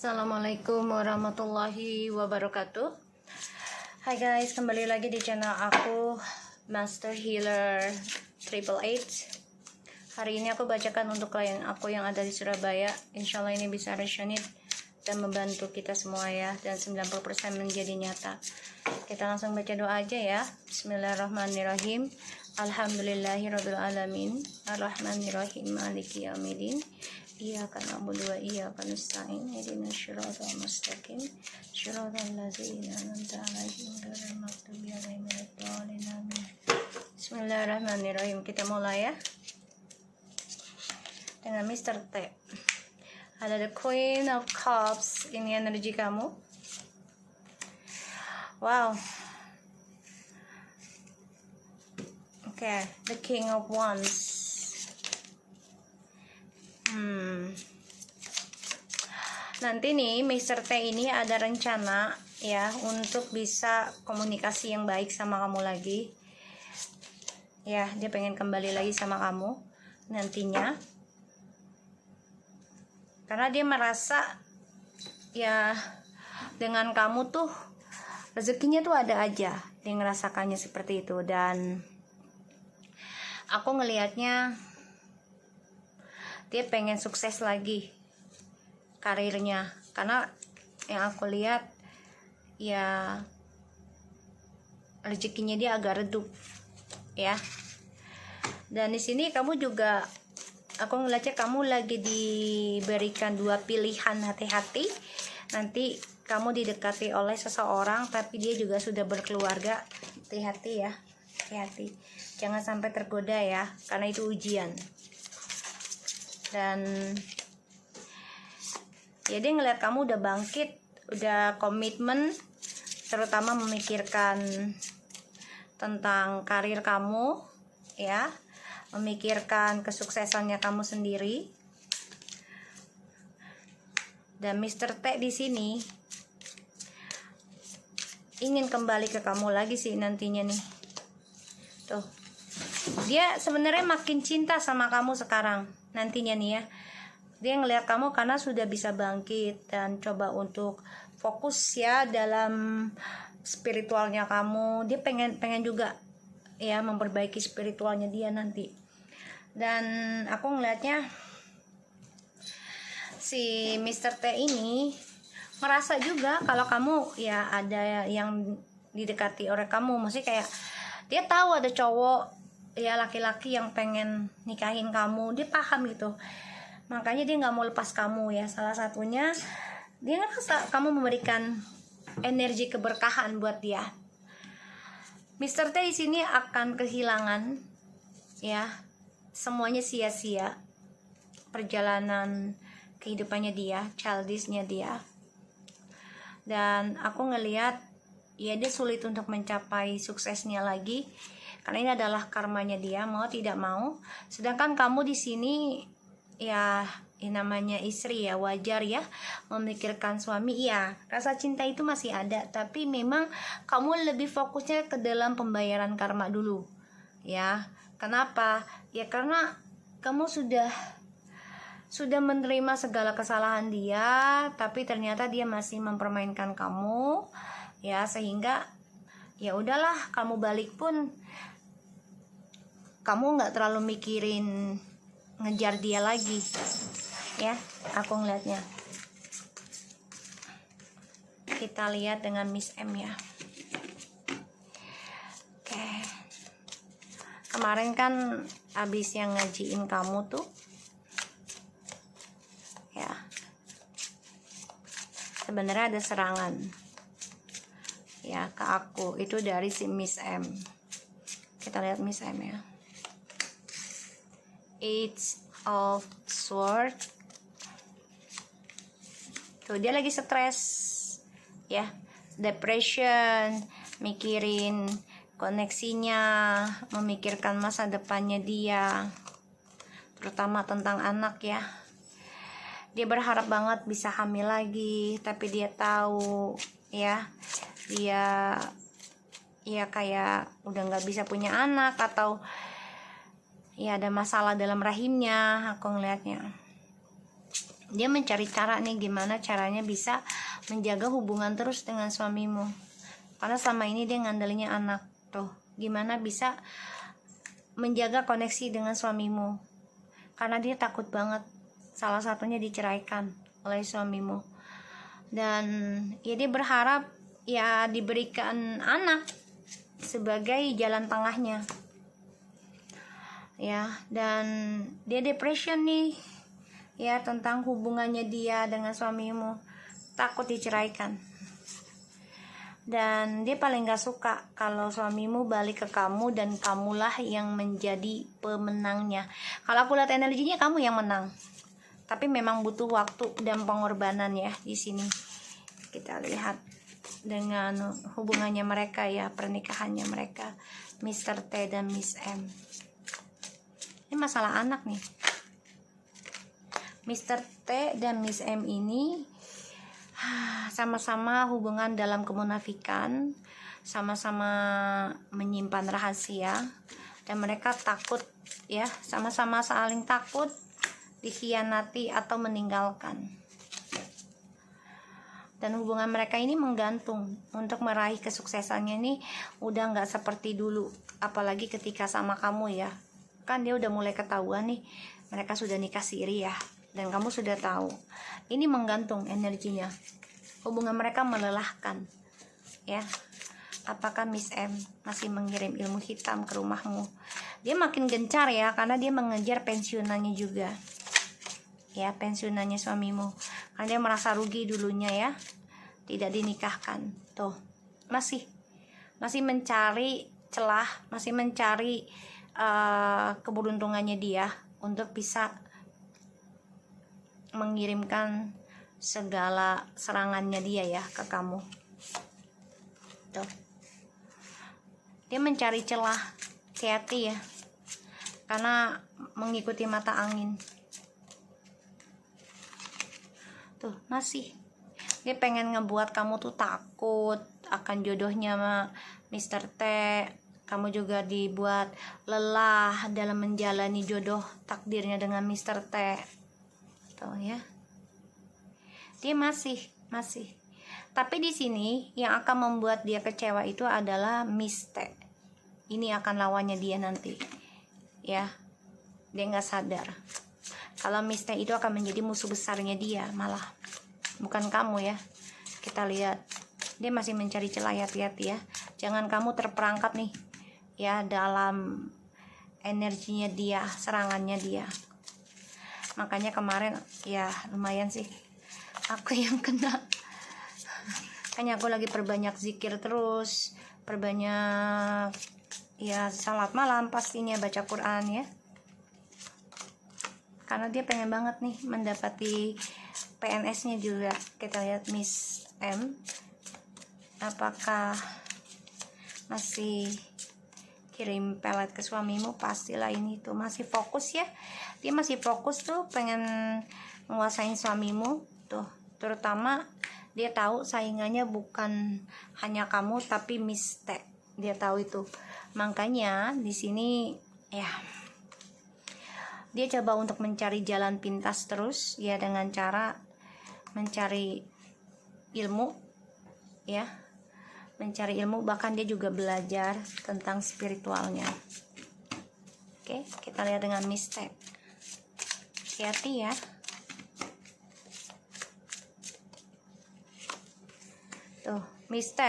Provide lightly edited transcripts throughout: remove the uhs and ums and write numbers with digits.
Assalamualaikum warahmatullahi wabarakatuh. Hai guys, kembali lagi di channel aku, Master Healer 888. Hari ini aku bacakan untuk klien aku yang ada di Surabaya. Insya Allah ini bisa resonate dan membantu kita semua ya, dan 90% menjadi nyata. Kita langsung baca doa aja ya. Bismillahirrahmanirrahim. Alhamdulillahirabbil alamin, arrahmanirrahim, maliki yaumiddin. Iyyaka na'budu wa iyyaka nasta'in, ihdinas siratal mustaqim, siratal ladzina an'amta 'alaihim ghairil maghdubi 'alaihim waladdallin. Amin. Bismillahirrahmanirrahim. Kita mulai ya. Dengan Mr. T. Ada the Queen of Cups. Ini energi kamu. Wow. Okay, the King of Wands. Nanti nih Mr. T ini ada rencana ya untuk bisa komunikasi yang baik sama kamu lagi. Ya, dia pengen kembali lagi sama kamu nantinya. Karena dia merasa ya dengan kamu tuh rezekinya tuh ada aja. Dia ngerasakannya seperti itu, dan aku ngelihatnya dia pengen sukses lagi karirnya, karena yang aku lihat ya rezekinya dia agak redup ya. Dan di sini kamu juga, aku ngeliatnya kamu lagi diberikan dua pilihan, hati-hati nanti kamu didekati oleh seseorang tapi dia juga sudah berkeluarga. Hati-hati ya, hati-hati, jangan sampai tergoda ya, karena itu ujian. Dan ya dia ngeliat kamu udah bangkit, udah komitmen, terutama memikirkan tentang karir kamu ya, memikirkan kesuksesannya kamu sendiri. Dan Mr. T di sini ingin kembali ke kamu lagi sih nantinya nih. Tuh, dia sebenarnya makin cinta sama kamu sekarang nantinya nih ya. Dia ngelihat kamu karena sudah bisa bangkit dan coba untuk fokus ya dalam spiritualnya kamu. Dia pengen juga ya memperbaiki spiritualnya dia nanti. Dan aku ngelihatnya si Mr. T ini merasa juga kalau kamu ya ada yang didekati oleh kamu. Maksudnya kayak dia tahu ada cowok ya, laki-laki yang pengen nikahin kamu. Dia paham gitu, makanya dia nggak mau lepas kamu ya. Salah satunya dia ngerasa kamu memberikan energi keberkahan buat dia. Mr. T di sini akan kehilangan ya, semuanya sia-sia perjalanan kehidupannya dia, childishnya dia. Dan aku ngelihat ya dia sulit untuk mencapai suksesnya lagi, karena ini adalah karmanya dia, mau tidak mau. Sedangkan kamu di sini ya, namanya istri ya, wajar ya memikirkan suami. Ya, rasa cinta itu masih ada, tapi memang kamu lebih fokusnya ke dalam pembayaran karma dulu ya. Kenapa? Ya karena kamu sudah menerima segala kesalahan dia, tapi ternyata dia masih mempermainkan kamu ya, sehingga ya udahlah, kamu balik pun kamu nggak terlalu mikirin ngejar dia lagi ya, aku ngeliatnya. Kita lihat dengan Miss M ya. Oke, kemarin kan abis yang ngajiin kamu tuh ya, sebenarnya ada serangan ya ke aku, itu dari si Miss M. Kita lihat Miss M ya. Eight of Swords. Tuh, dia lagi stres ya, depression, mikirin koneksinya, memikirkan masa depannya dia, terutama tentang anak ya. Dia berharap banget bisa hamil lagi, tapi dia tahu ya, dia ya kayak udah nggak bisa punya anak, atau ya ada masalah dalam rahimnya, aku ngelihatnya. Dia mencari cara nih, gimana caranya bisa menjaga hubungan terus dengan suamimu, karena selama ini dia ngandelinnya anak. Tuh, gimana bisa menjaga koneksi dengan suamimu, karena dia takut banget salah satunya diceraikan oleh suamimu. Dan ya dia berharap ya diberikan anak sebagai jalan tengahnya ya. Dan dia depression nih ya, tentang hubungannya dia dengan suamimu, takut diceraikan. Dan dia paling gak suka kalau suamimu balik ke kamu dan kamulah yang menjadi pemenangnya. Kalau aku lihat energinya kamu yang menang, tapi memang butuh waktu dan pengorbanan ya di sini. Kita lihat dengan hubungannya mereka ya, pernikahannya mereka, Mr. T dan Miss M. Ini masalah anak nih. Mr. T dan Miss M ini sama-sama hubungan dalam kemunafikan, sama-sama menyimpan rahasia, dan mereka takut ya, sama-sama saling takut dikhianati atau meninggalkan. Dan hubungan mereka ini menggantung untuk meraih kesuksesannya nih, udah nggak seperti dulu, apalagi ketika sama kamu ya. Kan dia udah mulai ketahuan nih, mereka sudah nikah siri ya, dan kamu sudah tahu. Ini menggantung energinya, hubungan mereka melelahkan ya. Apakah Miss M masih mengirim ilmu hitam ke rumahmu? Dia makin gencar ya, karena dia mengejar pensiunannya juga ya, pensiunannya suamimu, karena dia merasa rugi dulunya ya, tidak dinikahkan. Tuh, masih mencari celah, masih mencari keberuntungannya dia untuk bisa mengirimkan segala serangannya dia ya ke kamu. Tuh, dia mencari celah, hati-hati ya, karena mengikuti mata angin. Tuh, masih dia pengen ngebuat kamu tuh takut akan jodohnya sama Mr. T. Kamu juga dibuat lelah dalam menjalani jodoh takdirnya dengan Mr. T. Tuh ya, dia masih. Tapi di sini yang akan membuat dia kecewa itu adalah Miss T. Ini akan lawannya dia nanti ya. Dia nggak sadar kalau Miss T itu akan menjadi musuh besarnya dia, malah bukan kamu ya. Kita lihat dia masih mencari celah, hati-hati ya, jangan kamu terperangkap nih ya dalam energinya dia, serangannya dia. Makanya kemarin ya lumayan sih aku yang kena. Hanya aku lagi perbanyak zikir terus, perbanyak ya salat malam pastinya, baca Quran ya, karena dia pengen banget nih mendapati PNS-nya juga. Kita lihat Miss M, apakah masih kirim pelet ke suamimu? Pastilah ini tuh masih fokus ya, dia masih fokus tuh pengen menguasain suamimu tuh. Terutama dia tahu saingannya bukan hanya kamu tapi Miss T, dia tahu itu. Makanya di sini ya dia coba untuk mencari jalan pintas terus ya, dengan cara mencari ilmu ya, mencari ilmu, bahkan dia juga belajar tentang spiritualnya. Oke, kita lihat dengan Miss T. Hati-hati ya. Tuh, Miss T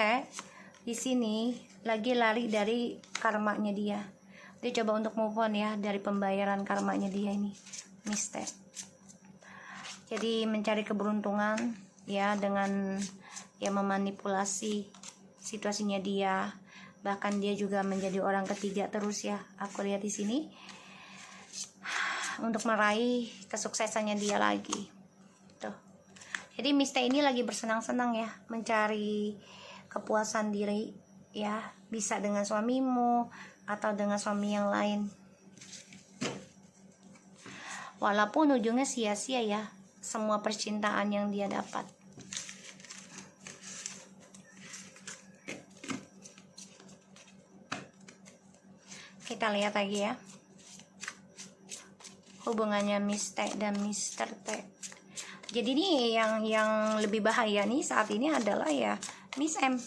di sini lagi lari dari karmanya dia. Dia coba untuk move on ya dari pembayaran karmanya dia ini, Miss T. Jadi mencari keberuntungan ya dengan ya memanipulasi situasinya dia. Bahkan dia juga menjadi orang ketiga terus ya. Aku lihat di sini untuk meraih kesuksesannya dia lagi. Tuh. Jadi Miss T ini lagi bersenang-senang ya, mencari kepuasan diri ya, bisa dengan suamimu atau dengan suami yang lain. Walaupun ujungnya sia-sia ya semua percintaan yang dia dapat. Kita lihat lagi ya hubungannya Miss T dan Mr. T. Jadi nih yang lebih bahaya nih saat ini adalah ya Miss M,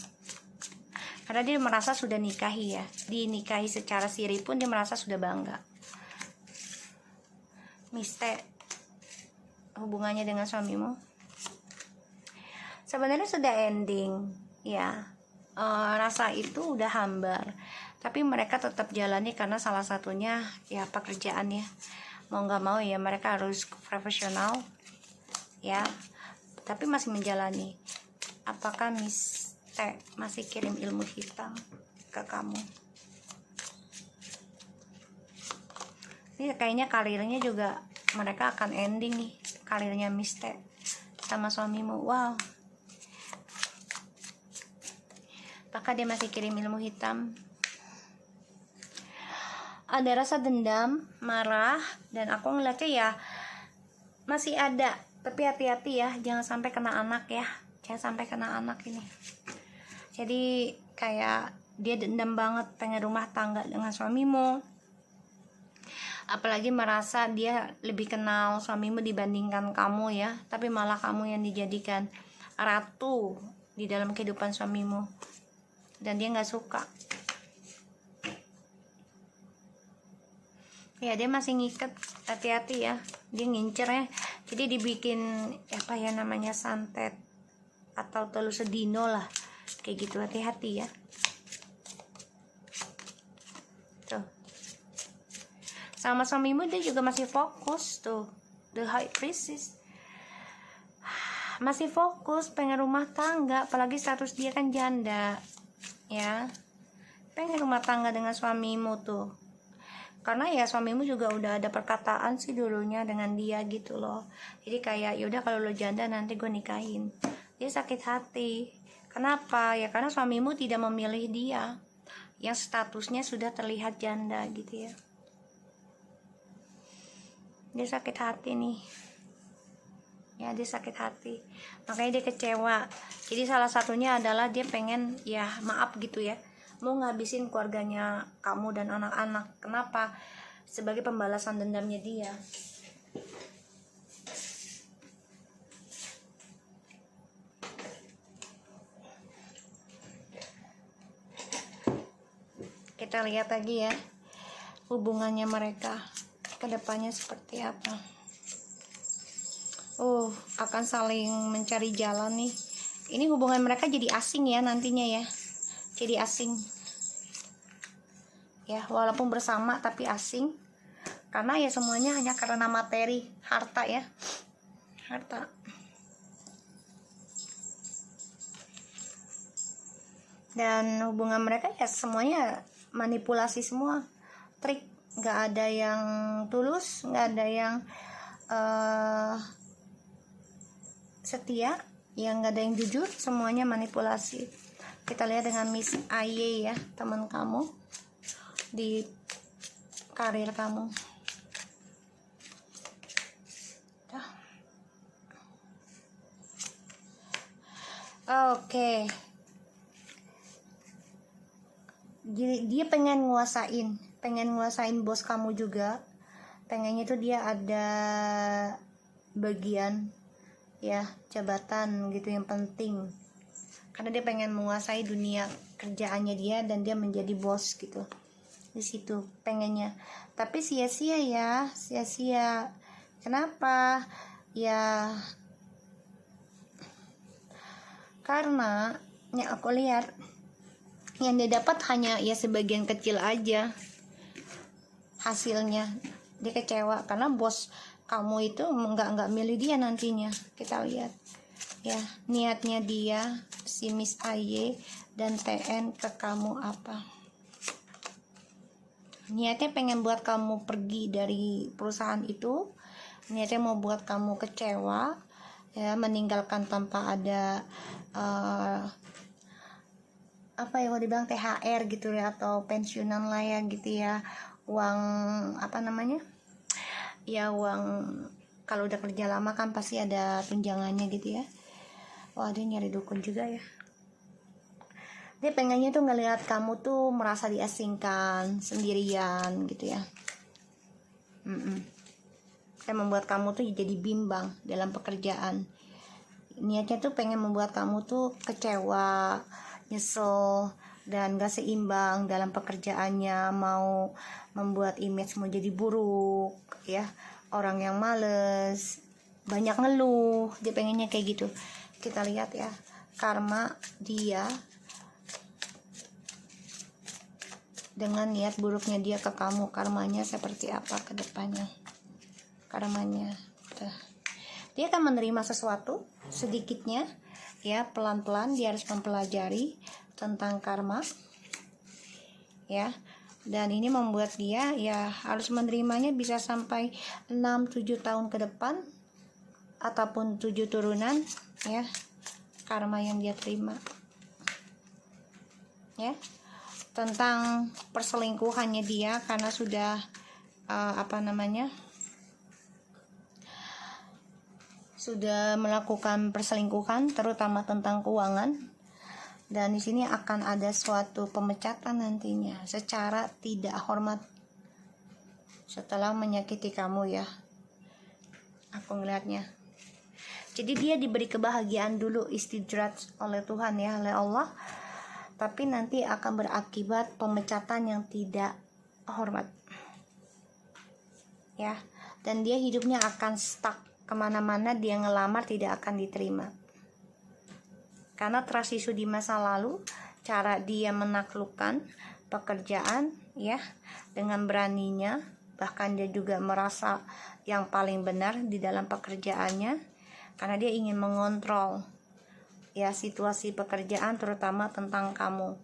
karena dia merasa sudah nikahi ya, dinikahi secara siri pun dia merasa sudah bangga. Miss T, hubungannya dengan suamimu sebenarnya sudah ending ya. Rasa itu udah hambar, tapi mereka tetap jalani karena salah satunya ya pekerjaan ya, mau nggak mau ya mereka harus profesional ya, tapi masih menjalani. Apakah Miss T masih kirim ilmu hitam ke kamu? Ini kayaknya karirnya juga mereka akan ending nih, karirnya Miss T sama suamimu. Wow, apakah dia masih kirim ilmu hitam? Ada rasa dendam, marah, dan aku ngeliatnya ya masih ada. Tapi hati-hati ya, jangan sampai kena anak ya, jangan sampai kena anak ini. Jadi kayak dia dendam banget, pengen rumah tangga dengan suamimu, apalagi merasa dia lebih kenal suamimu dibandingkan kamu ya, tapi malah kamu yang dijadikan ratu di dalam kehidupan suamimu, dan dia nggak suka ya. Dia masih ngikat, hati-hati ya, dia ngincer ya. Jadi dibikin apa ya namanya, santet atau telu sedino lah kayak gitu, hati-hati ya. Tuh, sama suamimu dia juga masih fokus tuh, the high priestess masih fokus pengen rumah tangga, apalagi status dia kan janda ya, pengen rumah tangga dengan suamimu tuh. Karena ya suamimu juga udah ada perkataan sih dulunya dengan dia gitu loh. Jadi kayak yaudah kalau lo janda nanti gue nikahin. Dia sakit hati. Kenapa? Ya karena suamimu tidak memilih dia yang statusnya sudah terlihat janda gitu ya. Dia sakit hati nih ya, dia sakit hati, makanya dia kecewa. Jadi salah satunya adalah dia pengen ya maaf gitu ya, mau ngabisin keluarganya kamu dan anak-anak. Kenapa? Sebagai pembalasan dendamnya dia. Kita lihat lagi ya hubungannya mereka ke depannya seperti apa. Akan saling mencari jalan nih. Ini hubungan mereka jadi asing ya nantinya ya, jadi asing ya, walaupun bersama tapi asing, karena ya semuanya hanya karena materi, harta ya, harta. Dan hubungan mereka ya semuanya manipulasi semua, trik, nggak ada yang tulus, nggak ada yang setia, yang nggak ada yang jujur, semuanya manipulasi. Kita lihat dengan Miss Aye ya, teman kamu di karir kamu. Oke. Dia pengen nguasain bos kamu juga. Pengennya tuh dia ada bagian ya, jabatan gitu yang penting, karena dia pengen menguasai dunia kerjaannya dia dan dia menjadi bos gitu di situ pengennya. Tapi sia-sia ya, sia-sia. Kenapa? Ya karena yang aku lihat yang dia dapat hanya ya sebagian kecil aja hasilnya. Dia kecewa karena bos kamu itu nggak milih dia nantinya. Kita lihat ya niatnya dia, si Miss Aye dan TN ke kamu apa. Niatnya pengen buat kamu pergi dari perusahaan itu, niatnya mau buat kamu kecewa ya, meninggalkan tanpa ada apa ya, mau dibilang THR gitu ya, atau pensiunan lah ya gitu ya, uang apa namanya ya, uang kalau udah kerja lama kan pasti ada tunjangannya gitu ya. Wah, dia nyari dukun juga ya. Dia pengennya tuh ngelihat kamu tuh merasa diasingkan, sendirian gitu ya. saya membuat kamu tuh jadi bimbang dalam pekerjaan. Niatnya tuh pengen membuat kamu tuh kecewa, nyesel, dan gak seimbang dalam pekerjaannya, mau membuat image mau jadi buruk ya, orang yang males, banyak ngeluh, dia pengennya kayak gitu. Kita lihat ya karma dia dengan niat buruknya dia ke kamu, karmanya seperti apa ke depannya. Karmanya dia akan menerima sesuatu sedikitnya ya, pelan-pelan dia harus mempelajari tentang karma ya, dan ini membuat dia ya harus menerimanya bisa sampai 6-7 tahun ke depan ataupun 7 turunan ya, karma yang dia terima ya. Tentang perselingkuhannya dia karena sudah sudah melakukan perselingkuhan, terutama tentang keuangan. Dan di sini akan ada suatu pemecatan nantinya secara tidak hormat setelah menyakiti kamu ya. Aku ngelihatnya. Jadi dia diberi kebahagiaan dulu, istidraj oleh Tuhan ya, oleh Allah. Tapi nanti akan berakibat pemecatan yang tidak hormat ya. Dan dia hidupnya akan stuck, kemana-mana dia ngelamar tidak akan diterima. Karena trust issue di masa lalu, cara dia menaklukkan pekerjaan ya, dengan beraninya, bahkan dia juga merasa yang paling benar di dalam pekerjaannya, karena dia ingin mengontrol ya situasi pekerjaan, terutama tentang kamu.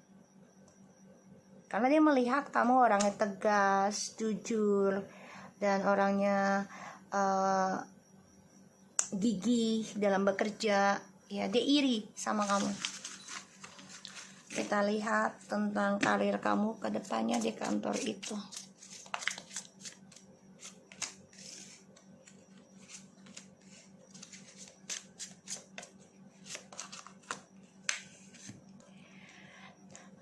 Karena dia melihat kamu orangnya tegas, jujur, dan orangnya gigih dalam bekerja ya, dia iri sama kamu. Kita lihat tentang karir kamu ke depannya di kantor itu.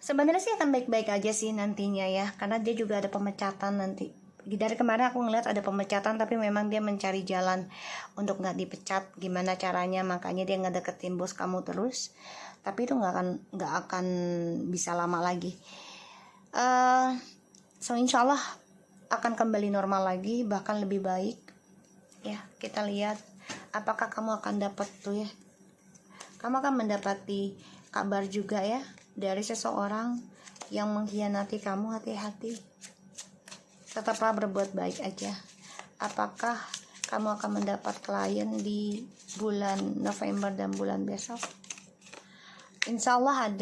Sebenarnya sih akan baik-baik aja sih nantinya ya, karena dia juga ada pemecatan nanti. Dari kemarin aku ngeliat ada pemecatan, tapi memang dia mencari jalan untuk nggak dipecat, gimana caranya, makanya dia nggak deketin bos kamu terus. Tapi itu nggak akan bisa lama lagi. So insya Allah akan kembali normal lagi, bahkan lebih baik ya. Kita lihat apakah kamu akan dapat tuh ya, kamu akan mendapati kabar juga ya dari seseorang yang mengkhianati kamu. Hati-hati, tetaplah berbuat baik aja. Apakah kamu akan mendapat klien di bulan November dan bulan besok? Insya Allah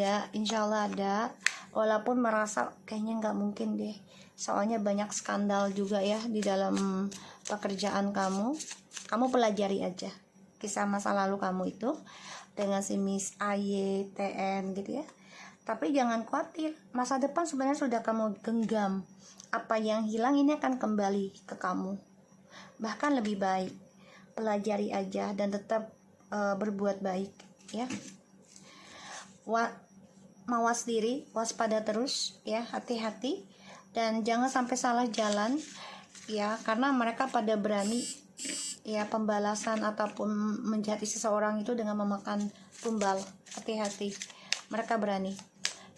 ada, walaupun merasa kayaknya nggak mungkin deh, soalnya banyak skandal juga ya di dalam pekerjaan kamu. Kamu pelajari aja kisah masa lalu kamu itu dengan si Miss AYTN gitu ya. Tapi jangan khawatir, masa depan sebenarnya sudah kamu genggam. Apa yang hilang ini akan kembali ke kamu, bahkan lebih baik. Pelajari aja dan tetap berbuat baik ya. Mawas diri, waspada terus ya, hati-hati, dan jangan sampai salah jalan ya, karena mereka pada berani ya pembalasan ataupun menjati seseorang itu dengan memakan tumbal. Hati-hati, mereka berani.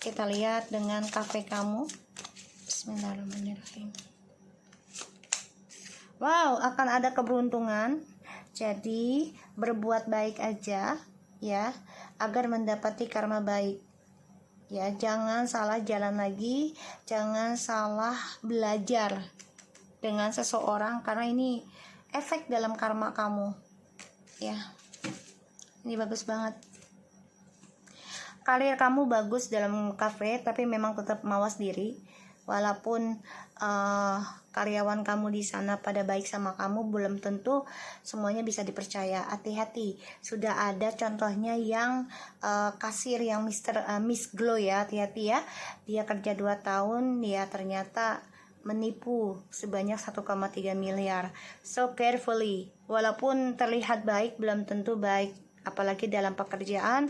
Kita lihat dengan kafe kamu. Bismillahirrahmanirrahim. Wow, akan ada keberuntungan. Jadi berbuat baik aja ya, agar mendapati karma baik ya. Jangan salah jalan lagi, jangan salah belajar dengan seseorang, karena ini efek dalam karma kamu ya. Ini bagus banget. Karir kamu bagus dalam kafe, tapi memang tetap mawas diri. Walaupun karyawan kamu di sana pada baik sama kamu, belum tentu semuanya bisa dipercaya. Hati-hati. Sudah ada contohnya yang kasir yang Miss Glow ya, hati-hati ya. Dia kerja 2 tahun, dia ternyata menipu sebanyak 1,3 miliar. So carefully. Walaupun terlihat baik, belum tentu baik. Apalagi dalam pekerjaan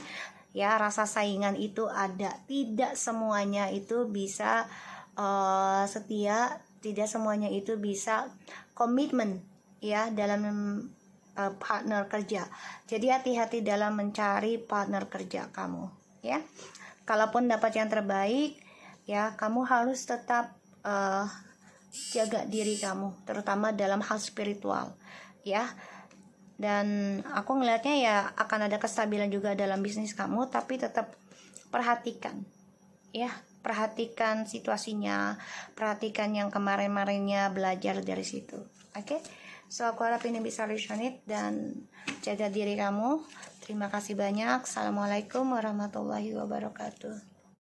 ya, rasa saingan itu ada. Tidak semuanya itu bisa setia, tidak semuanya itu bisa komitmen ya dalam partner kerja. Jadi hati-hati dalam mencari partner kerja kamu, ya. Kalaupun dapat yang terbaik, ya kamu harus tetap jaga diri kamu, terutama dalam hal spiritual, ya. Dan aku ngelihatnya ya akan ada kestabilan juga dalam bisnis kamu, tapi tetap perhatikan, ya. Perhatikan situasinya, perhatikan yang kemarin-kemarinnya, belajar dari situ. Oke? So aku harap ini bisa resonate dan jaga diri kamu. Terima kasih banyak. Assalamualaikum warahmatullahi wabarakatuh.